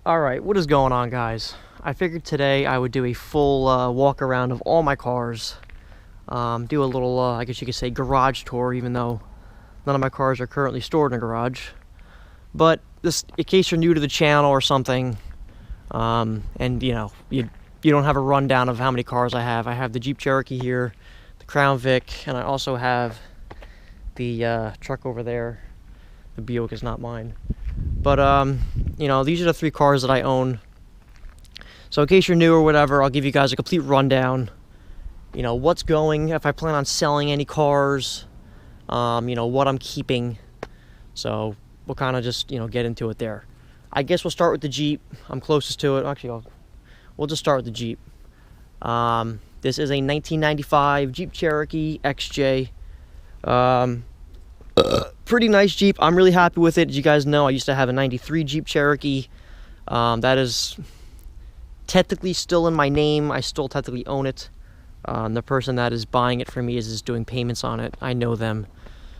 Alright, what is going on, guys? I figured today I would do a full walk around of all my cars. Do a little, I guess you could say, garage tour, even though none of my cars are currently stored in a garage. But this, in case you're new to the channel or something, and you know, you don't have a rundown of how many cars I have the Jeep Cherokee here, the Crown Vic, and I also have the truck over there. The Buick is not mine. But, you know, these are the three cars that I own. So in case you're new or whatever, I'll give you guys a complete rundown. You know, what's going, if I plan on selling any cars, you know, what I'm keeping. So we'll kind of just, you know, get into it there. I guess we'll start with the Jeep. I'm closest to it. Actually, we'll just start with the Jeep. This is a 1995 Jeep Cherokee XJ. Pretty nice Jeep. I'm really happy with it. As you guys know, I used to have a 93 Jeep Cherokee. That is technically still in my name. I still technically own it. The person that is buying it for me is doing payments on it. I know them.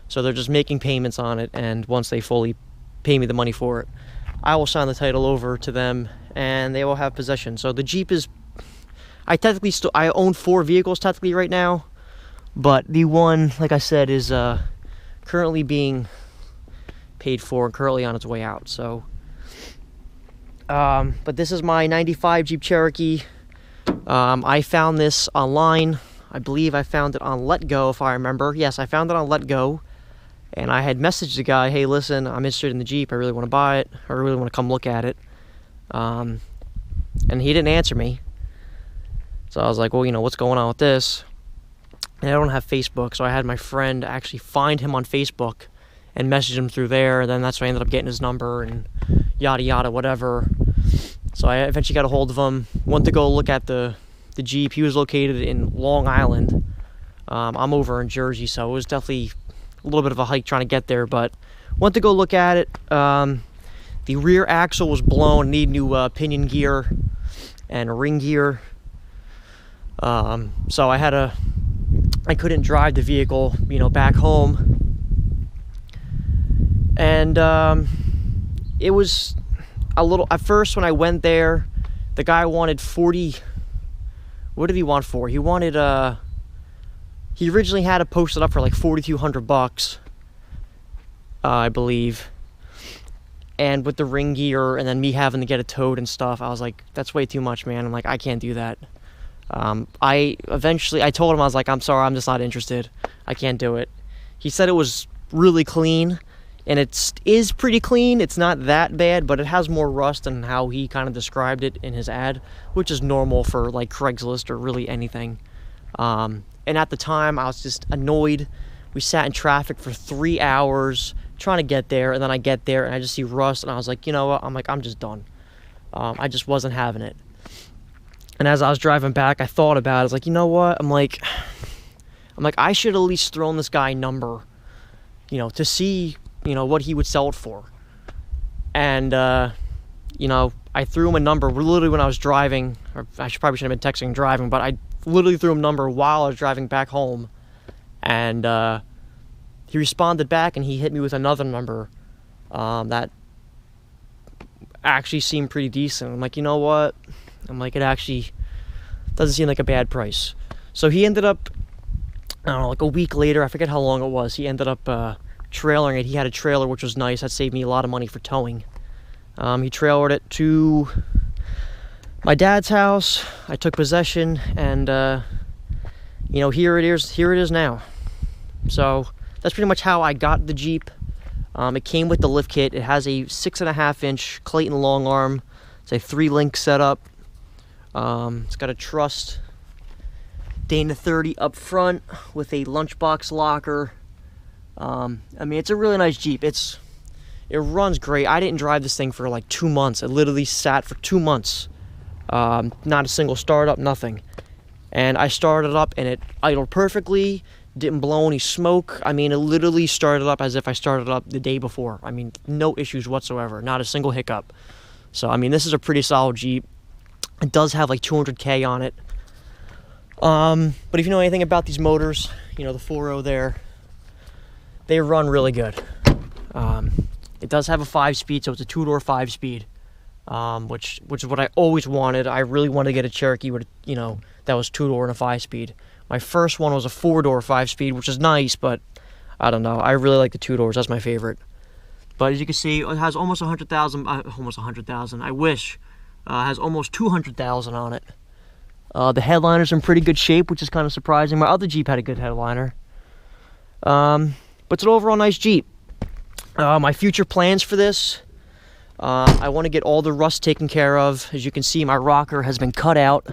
So they're just making payments on it, and once they fully pay me the money for it, I will sign the title over to them, and they will have possession. So the Jeep is... I own 4 vehicles technically right now, but the one, like I said, is... currently being paid for and currently on its way out. So but this is my 95 Jeep Cherokee. I found this online. I believe I found it on Letgo, if I remember. Yes, I found it on Letgo, and I had messaged the guy, hey, listen, I'm interested in the Jeep, I really want to buy it, I really want to come look at it. And he didn't answer me, so I was like, well, you know, what's going on with this? And I don't have Facebook, so I had my friend actually find him on Facebook and message him through there. And then that's when I ended up getting his number and yada yada whatever. So I eventually got a hold of him. Went to go look at the Jeep. He was located in Long Island. I'm over in Jersey, so it was definitely a little bit of a hike trying to get there. But went to go look at it. The rear axle was blown. Need new pinion gear and ring gear. So I couldn't drive the vehicle, you know, back home. And it was a little, at first when I went there, the guy wanted 40, what did he want for? He wanted, he originally had it posted up for like $4,200, I believe. And with the ring gear and then me having to get it towed and stuff, I was like, that's way too much, man. I'm like, I can't do that. I told him, I was like, I'm sorry, I'm just not interested. I can't do it. He said it was really clean, and it is pretty clean. It's not that bad, but it has more rust than how he kind of described it in his ad, which is normal for like Craigslist or really anything. And at the time, I was just annoyed. We sat in traffic for 3 hours trying to get there, and then I get there and I just see rust, and I was like, you know what? I'm just done. I just wasn't having it. And as I was driving back, I thought about it. I was like, you know what? I'm like, I should at least thrown this guy a number, you know, to see, you know, what he would sell it for. And, you know, I threw him a number literally when I was driving. Or I probably shouldn't have been texting and driving, but I literally threw him a number while I was driving back home. And he responded back, and he hit me with another number that actually seemed pretty decent. I'm like, you know what? I'm like, it actually doesn't seem like a bad price. So he ended up, I don't know, like a week later, I forget how long it was, he ended up trailering it. He had a trailer, which was nice. That saved me a lot of money for towing. He trailered it to my dad's house. I took possession, and, you know, here it is now. So that's pretty much how I got the Jeep. It came with the lift kit. It has a 6.5-inch Clayton long arm. It's a 3-link setup. It's got a trussed Dana 30 up front with a lunchbox locker. I mean, it's a really nice Jeep. It runs great. I didn't drive this thing for like 2 months. It literally sat for 2 months. Not a single startup, nothing. And I started up and it idled perfectly, didn't blow any smoke. I mean, it literally started up as if I started up the day before. I mean, no issues whatsoever, not a single hiccup. So, I mean, this is a pretty solid Jeep. It does have like 200K on it. But if you know anything about these motors, you know, the 4.0 there, they run really good. It does have a 5-speed, so it's a 2-door 5-speed. which is what I always wanted. I really wanted to get a Cherokee with, that was 2-door and a 5-speed. My first one was a 4-door 5-speed, which is nice, but I don't know. I really like the 2 doors. That's my favorite. But as you can see, it has almost 100,000. Almost 100,000. I wish. Has almost 200,000 on it. The headliner's in pretty good shape, which is kind of surprising. My other Jeep had a good headliner. But it's an overall nice Jeep. My future plans for this, I want to get all the rust taken care of. As you can see, my rocker has been cut out.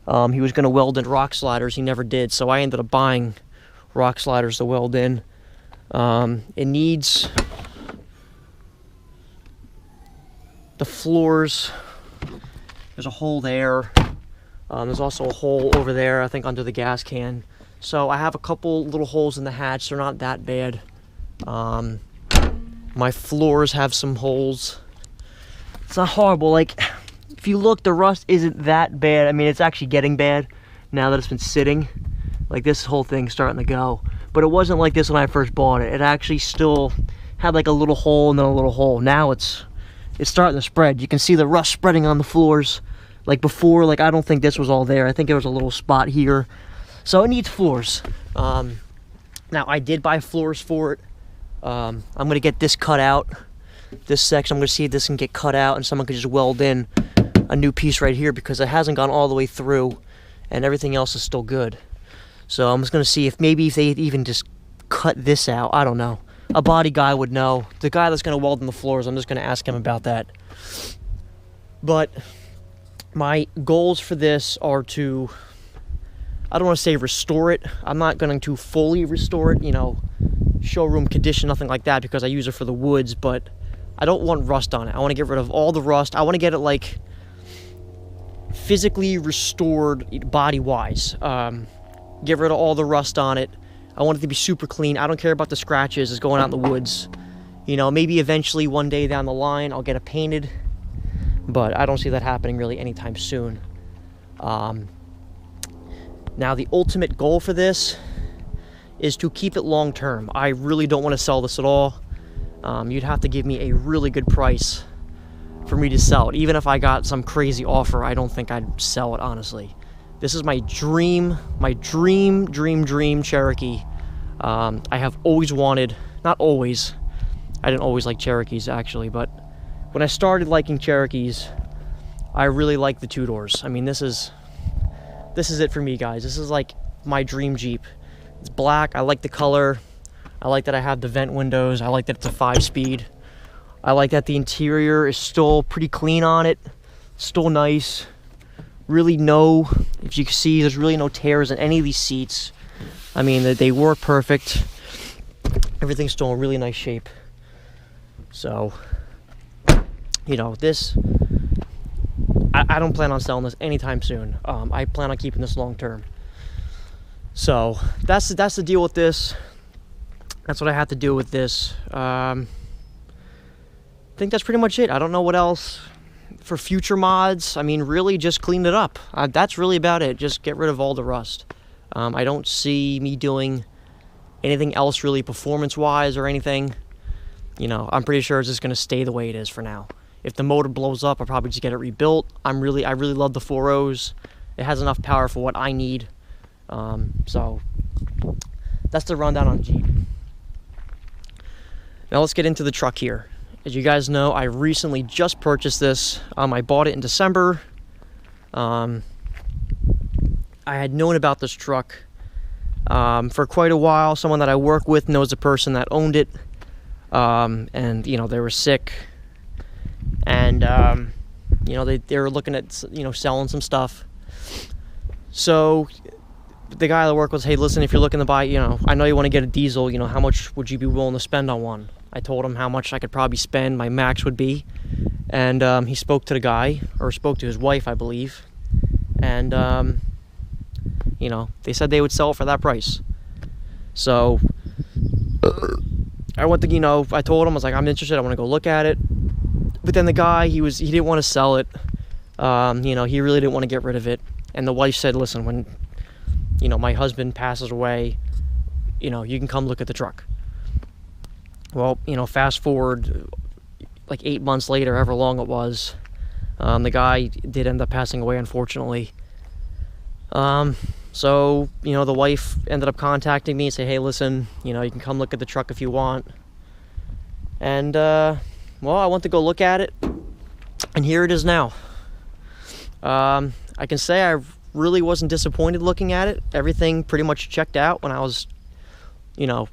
He was going to weld in rock sliders. He never did, so I ended up buying rock sliders to weld in. It needs the floors. There's a hole there. There's also a hole over there, I think, under the gas can. So I have a couple little holes in the hatch. They're not that bad. My floors have some holes. It's not horrible. Like, if you look, the rust isn't that bad. I mean, it's actually getting bad now that it's been sitting. Like, this whole thing's starting to go. But it wasn't like this when I first bought it. It actually still had like a little hole and then a little hole. Now it's starting to spread. You can see the rust spreading on the floors. Like before, like, I don't think this was all there. I think there was a little spot here. So it needs floors. Now, I did buy floors for it. I'm going to get this cut out. This section, I'm going to see if this can get cut out and someone could just weld in a new piece right here because it hasn't gone all the way through and everything else is still good. So I'm just going to see if maybe if they even just cut this out. I don't know. A body guy would know. The guy that's going to weld in the floors, I'm just going to ask him about that. But my goals for this are to, I don't want to say restore it. I'm not going to fully restore it, showroom condition, nothing like that, because I use it for the woods, but I don't want rust on it. I want to get rid of all the rust. I want to get it, like, physically restored body-wise. Get rid of all the rust on it. I want it to be super clean. I don't care about the scratches. It's going out in the woods. Maybe eventually one day down the line I'll get it painted, but I don't see that happening really anytime soon. Now, the ultimate goal for this is to keep it long term. I really don't want to sell this at all. You'd have to give me a really good price for me to sell it. Even if I got some crazy offer, I don't think I'd sell it, honestly. This is my dream Cherokee. I have always wanted, not always, I didn't always like Cherokees actually, but when I started liking Cherokees, I really liked the 2 doors. I mean, this is it for me, guys. This is like my dream Jeep. It's black. I like the color. I like that I have the vent windows. I like that it's a 5-speed. I like that the interior is still pretty clean on it. Still nice. Really if you can see, there's really no tears in any of these seats. I mean, they work perfect. Everything's still in really nice shape. So, this, I don't plan on selling this anytime soon. I plan on keeping this long term. So that's the deal with this. That's what I have to do with this. I think that's pretty much it. I don't know what else for future mods. I mean, really just clean it up. That's really about it. Just get rid of all the rust. I don't see me doing anything else really performance-wise or anything. I'm pretty sure it's just going to stay the way it is for now. If the motor blows up, I'll probably just get it rebuilt. I really love the 4.0s. It has enough power for what I need. So that's the rundown on Jeep. Now let's get into the truck here. As you guys know, I recently just purchased this. I bought it in December. I had known about this truck for quite a while. Someone that I work with knows the person that owned it. And they were sick. And they were looking at selling some stuff. So the guy I work with, hey, listen, if you're looking to buy, I know you want to get a diesel, how much would you be willing to spend on one? I told him how much I could probably spend, my max would be. And he spoke to the guy, or spoke to his wife, I believe. And, they said they would sell it for that price. So I went to, I told him, I was like, I'm interested, I want to go look at it. But then the guy, he didn't want to sell it. He really didn't want to get rid of it. And the wife said, listen, when, my husband passes away, you can come look at the truck. Well, fast forward like 8 months later, however long it was, The guy did end up passing away, unfortunately. So, you know, the wife ended up contacting me and say, hey, listen, you know, you can come look at the truck if you want. And, well, I went to go look at it, and here it is now. I can say I really wasn't disappointed looking at it. Everything pretty much checked out when I was, you know,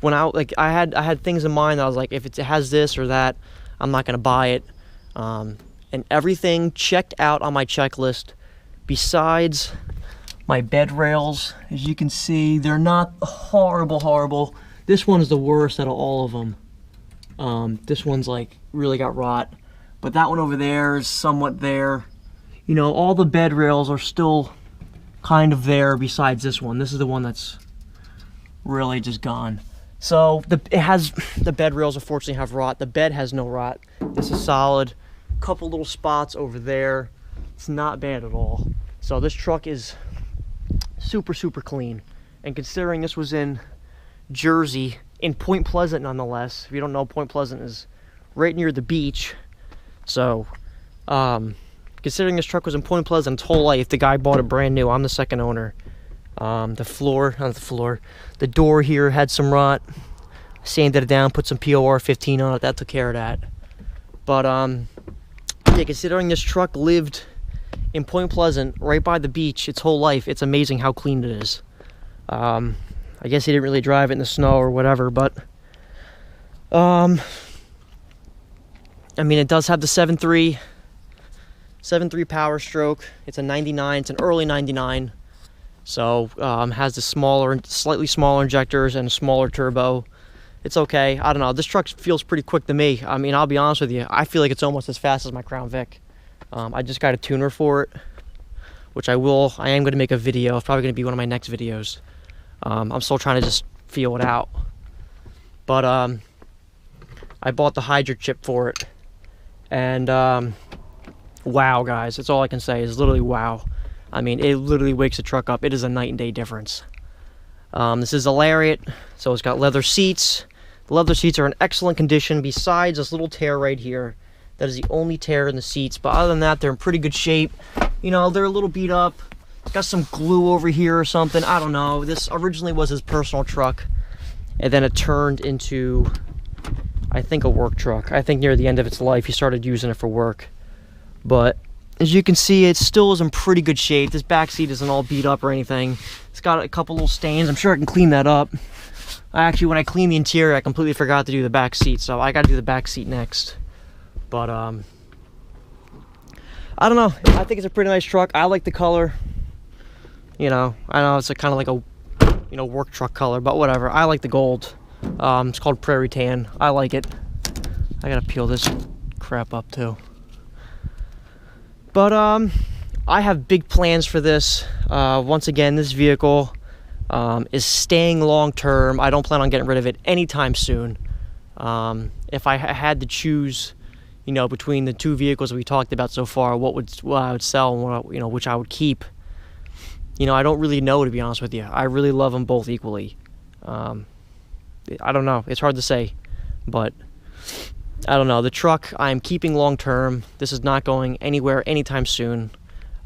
I had things in mind that I was like, if it has this or that, I'm not going to buy it. And everything checked out on my checklist besides my bed rails. As you can see, they're not horrible. This one's the worst out of all of them. This one's like really got rot, but that one over there is somewhat there. You know, all the bed rails are still kind of there besides this one. This is the one that's really just gone. So the bed rails unfortunately have rot. The bed has no rot. This is solid. Couple little spots over there. It's not bad at all. So this truck is super clean. And considering this was in Jersey, in Point Pleasant nonetheless. If you don't know, Point Pleasant is right near the beach. So considering this truck was in Point Pleasant its whole life, the guy bought it brand new. I'm the second owner. The door here had some rot. Sanded it down, put some POR 15 on it. That took care of that. But yeah, considering this truck lived in Point Pleasant, right by the beach, its whole life, it's amazing how clean it is. I guess he didn't really drive it in the snow or whatever, but I mean, it does have the 7.3 Power Stroke. It's a 99. It's an early 99. So has the slightly smaller injectors and a smaller turbo. It's okay. I don't know. This truck feels pretty quick to me. I mean, I'll be honest with you. I feel like it's almost as fast as my Crown Vic. I just got a tuner for it, which I am going to make a video. It's probably going to be one of my next videos. I'm still trying to just feel it out. But I bought the Hydra chip for it. And wow, guys. That's all I can say is literally wow. I mean, it literally wakes the truck up. It is a night and day difference. This is a Lariat, so it's got leather seats. The leather seats are in excellent condition besides this little tear right here. That is the only tear in the seats, but other than that, they're in pretty good shape. You know, they're a little beat up. It's got some glue over here or something. I don't know. This originally was his personal truck, and then it turned into, I think, a work truck. I think near the end of its life, he started using it for work. But as you can see, it still is in pretty good shape. This back seat isn't all beat up or anything. It's got a couple little stains. I'm sure I can clean that up. Actually, when I cleaned the interior, I completely forgot to do the back seat, so I got to do the back seat next. But I don't know. I think it's a pretty nice truck. I like the color. You know, I know it's kind of like a, you know, work truck color, but whatever. I like the gold. It's called Prairie Tan. I like it. I gotta peel this crap up too. But I have big plans for this. Once again, this vehicle is staying long term. I don't plan on getting rid of it anytime soon. If I had to choose, you know, between the two vehicles we talked about so far, what I would sell and which I would keep, you know, I don't really know, to be honest with you. I really love them both equally. I don't know. It's hard to say, but I don't know. The truck I'm keeping long term. This is not going anywhere anytime soon.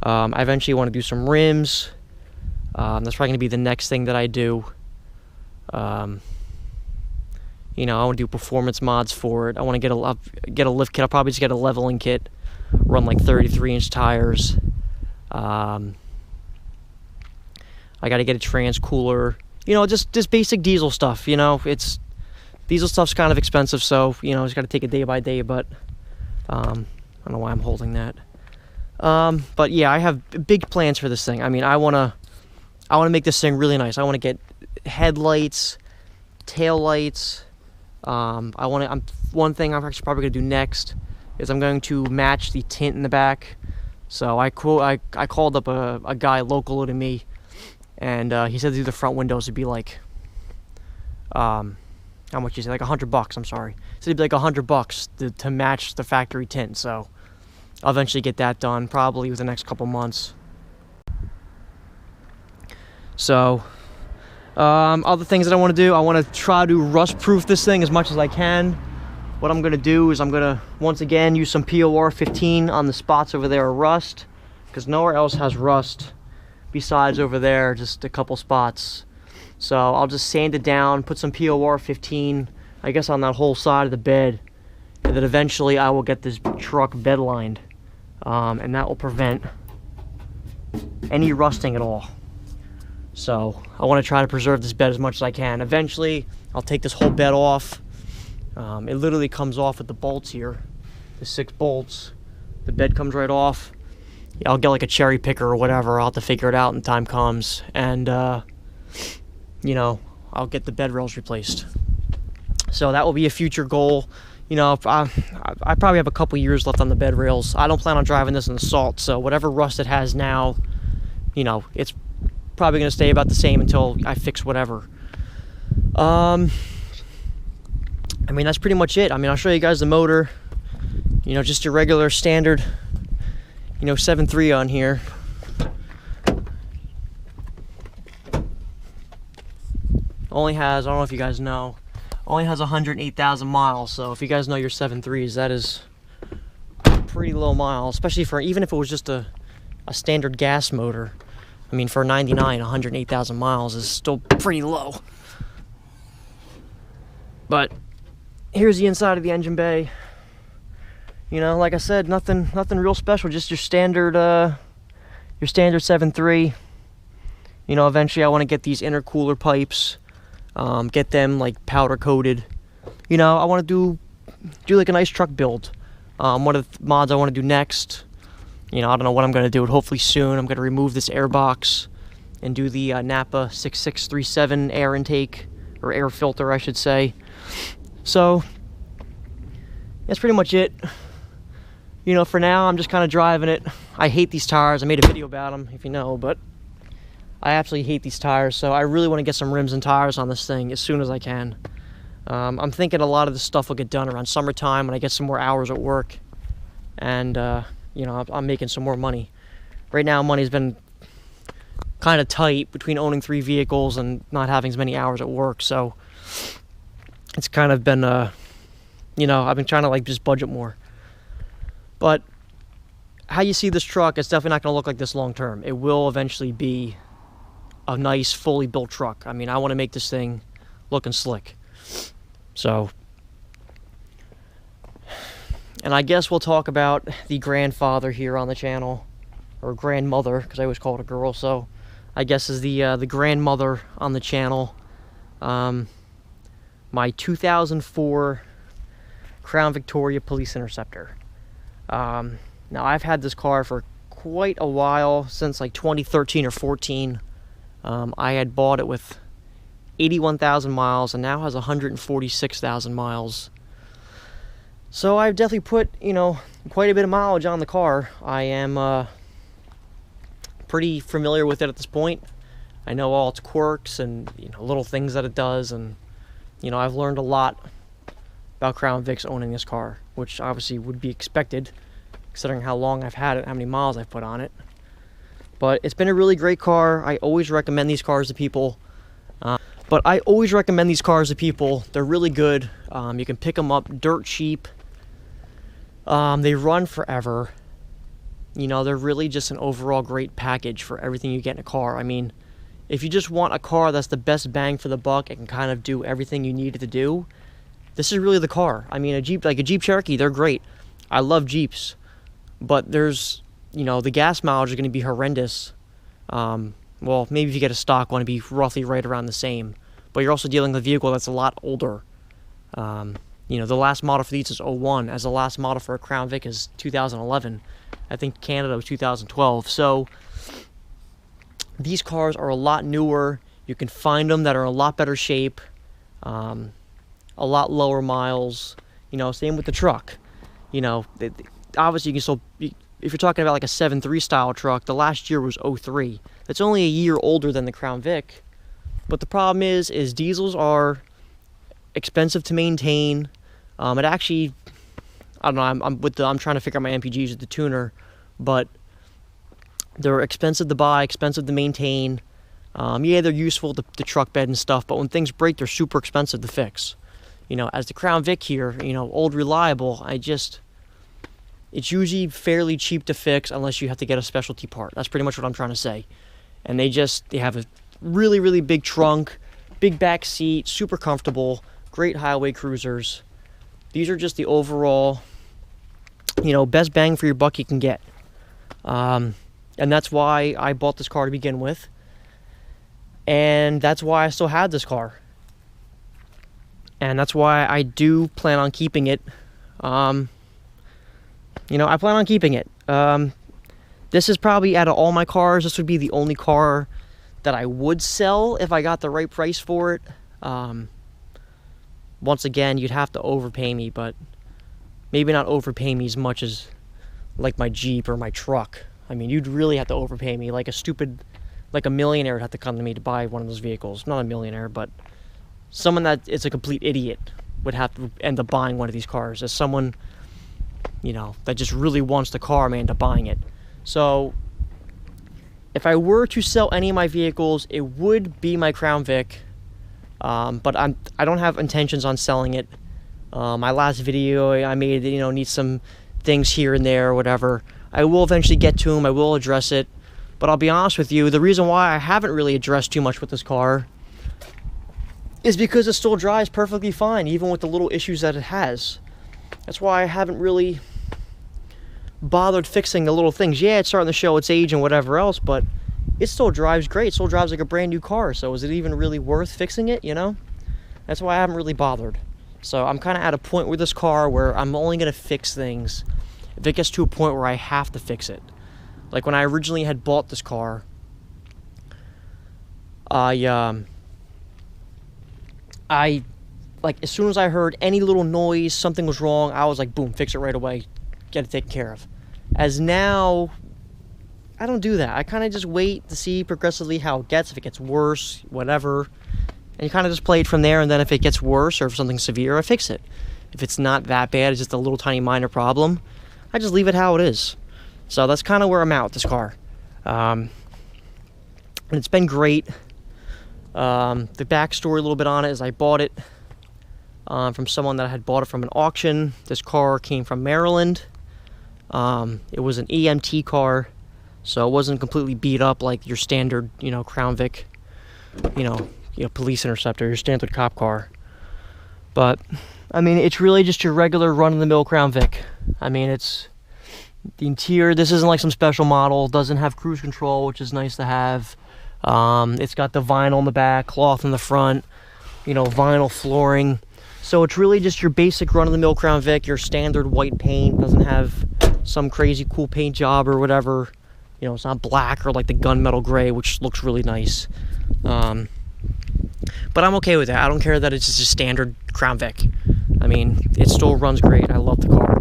I eventually want to do some rims. That's probably going to be the next thing that I do. You know, I want to do performance mods for it. I want to get a lift kit. I'll probably just get a leveling kit. Run like 33-inch tires. I got to get a trans cooler. You know, just basic diesel stuff. You know, diesel stuff's kind of expensive, so you know, just got to take it day by day. But I don't know why I'm holding that. But yeah, I have big plans for this thing. I mean, I wanna make this thing really nice. I want to get headlights, tail lights. One thing I'm actually probably gonna do next is I'm going to match the tint in the back. So I called up a guy local to me, and he said to do the front windows would be like, how much you say? Like $100. I'm sorry. So it'd be like $100 to match the factory tint. So I'll eventually get that done, probably within the next couple months. So other things that I want to do, I want to try to rust-proof this thing as much as I can. what I'm gonna do is I'm gonna once again use some POR 15 on the spots over there of rust, because nowhere else has rust besides over there, just a couple spots. So I'll just sand it down, put some POR 15, I guess on that whole side of the bed, and then eventually I will get this truck bed lined, and that will prevent any rusting at all. So I want to try to preserve this bed as much as I can. Eventually I'll take this whole bed off. It literally comes off with the bolts here, the 6 bolts. The bed comes right off. I'll get like a cherry picker or whatever. I'll have to figure it out when time comes, and you know, I'll get the bed rails replaced. So that will be a future goal. You know, I probably have a couple years left on the bed rails. I don't plan on driving this in the salt, so whatever rust it has now, you know, it's probably going to stay about the same until I fix whatever. I mean, that's pretty much it. I mean, I'll show you guys the motor. You know, just your regular standard, you know, 7.3 on here. Only has, I don't know if you guys know, only has 108,000 miles. So if you guys know your 7.3s, that is pretty low miles, especially for, even if it was just a standard gas motor. I mean, for a 99, 108,000 miles is still pretty low. But here's the inside of the engine bay. You know, like I said, nothing real special, just your standard 7.3. You know, eventually I want to get these intercooler pipes, get them like powder coated. You know, I want to do like a nice truck build. One of the mods I want to do next, you know, I don't know what I'm going to do. Hopefully soon I'm going to remove this air box and do the Napa 6637 air intake, or air filter I should say. So that's pretty much it. You know, for now I'm just kind of driving it. I hate these tires. I made a video about them, if you know, but I absolutely hate these tires. So I really want to get some rims and tires on this thing as soon as I can. I'm thinking a lot of this stuff will get done around summertime when I get some more hours at work, and you know, I'm making some more money. Right now money's been kind of tight between owning 3 vehicles and not having as many hours at work, so it's kind of been you know, I've been trying to like just budget more. But how you see this truck, it's definitely not going to look like this long term. It will eventually be a nice, fully built truck. I mean, I want to make this thing looking slick. So, and I guess we'll talk about the grandfather here on the channel, or grandmother, because I always call it a girl. So, I guess is the grandmother on the channel. My 2004 Crown Victoria Police Interceptor. Now I've had this car for quite a while, since like 2013 or 14. I had bought it with 81,000 miles and now has 146,000 miles. So I've definitely put, you know, quite a bit of mileage on the car. I am pretty familiar with it at this point. I know all its quirks and, you know, little things that it does, and you know, I've learned a lot about Crown Vics owning this car, which obviously would be expected considering how long I've had it, how many miles I've put on it. But it's been a really great car. I always recommend these cars to people. They're really good. You can pick them up dirt cheap. They run forever. You know, they're really just an overall great package for everything you get in a car. I mean, if you just want a car that's the best bang for the buck and can kind of do everything you need it to do, this is really the car. I mean, a Jeep, like a Jeep Cherokee, they're great. I love Jeeps. But there's, you know, the gas mileage is going to be horrendous. Well, maybe if you get a stock one, it'd be roughly right around the same. But you're also dealing with a vehicle that's a lot older. You know, the last model for these is 01, as the last model for a Crown Vic is 2011. I think Canada was 2012. So these cars are a lot newer. You can find them that are in a lot better shape, a lot lower miles. You know, same with the truck. You know, obviously you can still, if you're talking about like a 7.3 style truck, the last year was 03. That's only a year older than the Crown Vic. But the problem is diesels are expensive to maintain. It actually, I don't know, I'm trying to figure out my MPGs with the tuner, but they're expensive to buy, expensive to maintain. Yeah, they're useful to truck bed and stuff, but when things break, they're super expensive to fix. As the Crown Vic here, old reliable, it's usually fairly cheap to fix unless you have to get a specialty part. That's pretty much what I'm trying to say. And they have a really, really big trunk, big back seat, super comfortable, great highway cruisers. These are just the overall, best bang for your buck you can get. And that's why I bought this car to begin with. And that's why I still had this car. And that's why I do plan on keeping it. I plan on keeping it. This is probably, out of all my cars, this would be the only car that I would sell if I got the right price for it. Once again, you'd have to overpay me, but maybe not overpay me as much as like my Jeep or my truck. I mean, you'd really have to overpay me. Like a millionaire would have to come to me to buy one of those vehicles. Not a millionaire, but someone that is a complete idiot would have to end up buying one of these cars. As someone, that just really wants the car, may end up buying it. So if I were to sell any of my vehicles, it would be my Crown Vic. But I don't have intentions on selling it. My last video I made, needs some things here and there or whatever. I will eventually get to them. I will address it. But I'll be honest with you, the reason why I haven't really addressed too much with this car is because it still drives perfectly fine, even with the little issues that it has. That's why I haven't really bothered fixing the little things. Yeah, it's starting to show its age and whatever else, but it still drives great. It still drives like a brand new car. So is it even really worth fixing it, That's why I haven't really bothered. So I'm kind of at a point with this car where I'm only going to fix things if it gets to a point where I have to fix it. Like when I originally had bought this car, I like as soon as I heard any little noise, something was wrong, I was like, boom, fix it right away, get it taken care of. As now, I don't do that. I kind of just wait to see progressively how it gets, if it gets worse, whatever. And you kind of just play it from there, and then if it gets worse or if something's severe, I fix it. If it's not that bad, it's just a little tiny minor problem, I just leave it how it is. So that's kind of where I'm at with this car. And it's been great. The backstory a little bit on it is I bought it from someone that had bought it from an auction. This car came from Maryland. It was an EMT car, so it wasn't completely beat up like your standard, Crown Vic, police interceptor, your standard cop car. But I mean, it's really just your regular run-of-the-mill Crown Vic. I mean, it's the interior. This isn't like some special model. It doesn't have cruise control, which is nice to have. It's got the vinyl in the back, cloth in the front, vinyl flooring. So it's really just your basic run-of-the-mill Crown Vic, your standard white paint. Doesn't have some crazy cool paint job or whatever. It's not black or like the gunmetal gray, which looks really nice. But I'm okay with that. I don't care that it's just a standard Crown Vic. I mean, it still runs great. I love the car.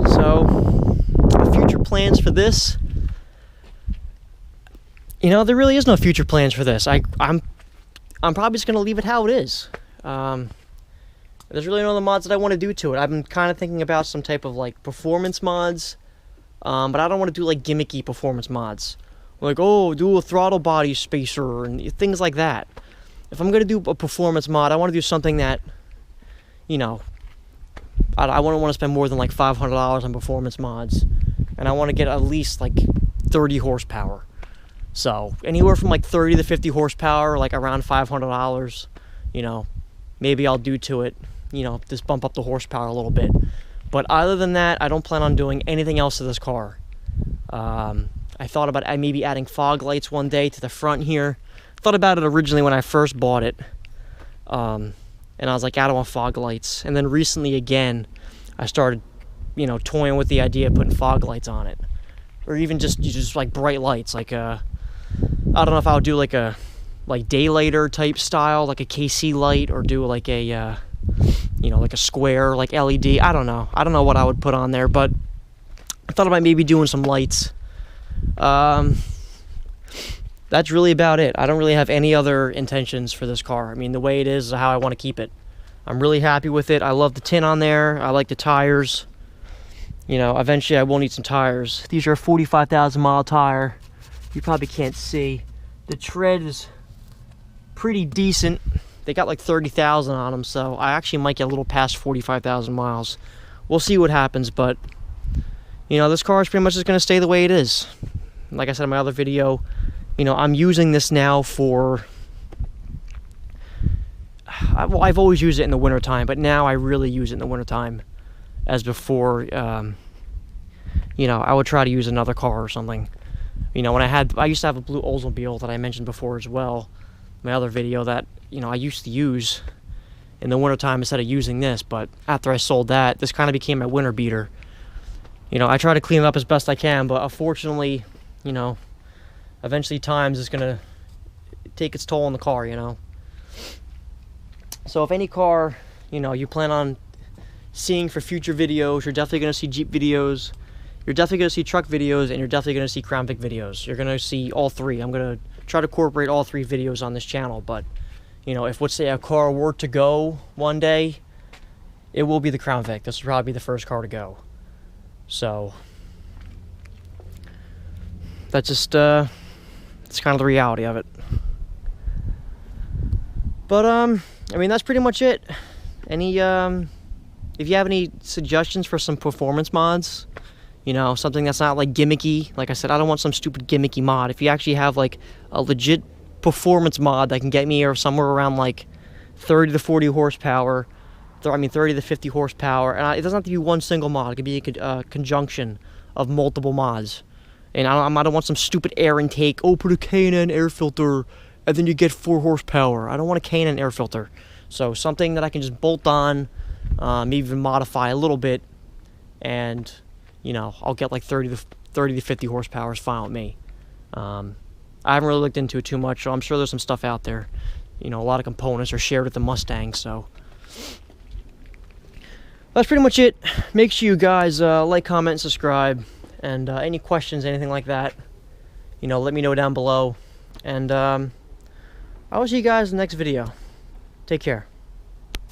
So, future plans for this? There really is no future plans for this. I'm probably just gonna leave it how it is. There's really no other mods that I want to do to it. I've been kind of thinking about some type of like performance mods, but I don't want to do like gimmicky performance mods. Like, do a throttle body spacer and things like that. If I'm gonna do a performance mod, I want to do something that, I wouldn't want to spend more than like $500 on performance mods, and I want to get at least like 30 horsepower. So anywhere from like 30 to 50 horsepower, like around $500, maybe I'll do to it, just bump up the horsepower a little bit. But other than that, I don't plan on doing anything else to this car. I thought about maybe adding fog lights one day to the front here. Thought about it originally when I first bought it. And I was like, I don't want fog lights. And then recently again, I started, toying with the idea of putting fog lights on it. Or even just like bright lights, like I don't know if I would do like a daylighter type style, like a KC light, or do like a like a square like LED. I don't know what I would put on there, but I thought about maybe doing some lights. That's really about it. I don't really have any other intentions for this car. I mean, the way it is how I want to keep it. I'm really happy with it. I love the tint on there. I like the tires. Eventually I will need some tires. These are a 45,000 mile tire. You probably can't see. The tread is pretty decent they got like 30,000 on them, so I actually might get a little past 45,000 miles. We'll see what happens, but you know, this car is pretty much just going to stay the way it is. Like I said in my other video, you know, I'm using this now for, well, I've always used it in the wintertime, but now I really use it in the wintertime. As before, you know, I would try to use another car or something. You know, I used to have a blue Oldsmobile that I mentioned before as well, my other video, that, you know, I used to use in the wintertime instead of using this, but after I sold that, this kind of became my winter beater. You know, I try to clean it up as best I can, but unfortunately, you know, eventually times is going to take its toll on the car, you know. So if any car, you know, you plan on seeing for future videos, you're definitely going to see Jeep videos, you're definitely going to see truck videos, and you're definitely going to see Crown Vic videos. You're going to see all three. I'm going to try to incorporate all three videos on this channel, but, you know, if, let's say, a car were to go one day, it will be the Crown Vic. This will probably be the first car to go. So that's just it's kind of the reality of it. But I mean, that's pretty much it. Any if you have any suggestions for some performance mods, you know, something that's not like gimmicky, like I said, I don't want some stupid gimmicky mod. If you actually have like a legit performance mod that can get me somewhere around like 30 to 40 horsepower, I mean 30 to 50 horsepower, and it doesn't have to be one single mod. It could be a conjunction of multiple mods. And I don't want some stupid air intake. Oh, put a K&N air filter, and then you get 4 horsepower. I don't want a K&N air filter. So something that I can just bolt on, maybe even modify a little bit, and you know, I'll get like 30 to 50 horsepower is fine with me. I haven't really looked into it too much, so I'm sure there's some stuff out there. You know, a lot of components are shared with the Mustang, so that's pretty much it. Make sure you guys like, comment, and subscribe. And any questions, anything like that, you know, let me know down below. And I will see you guys in the next video. Take care.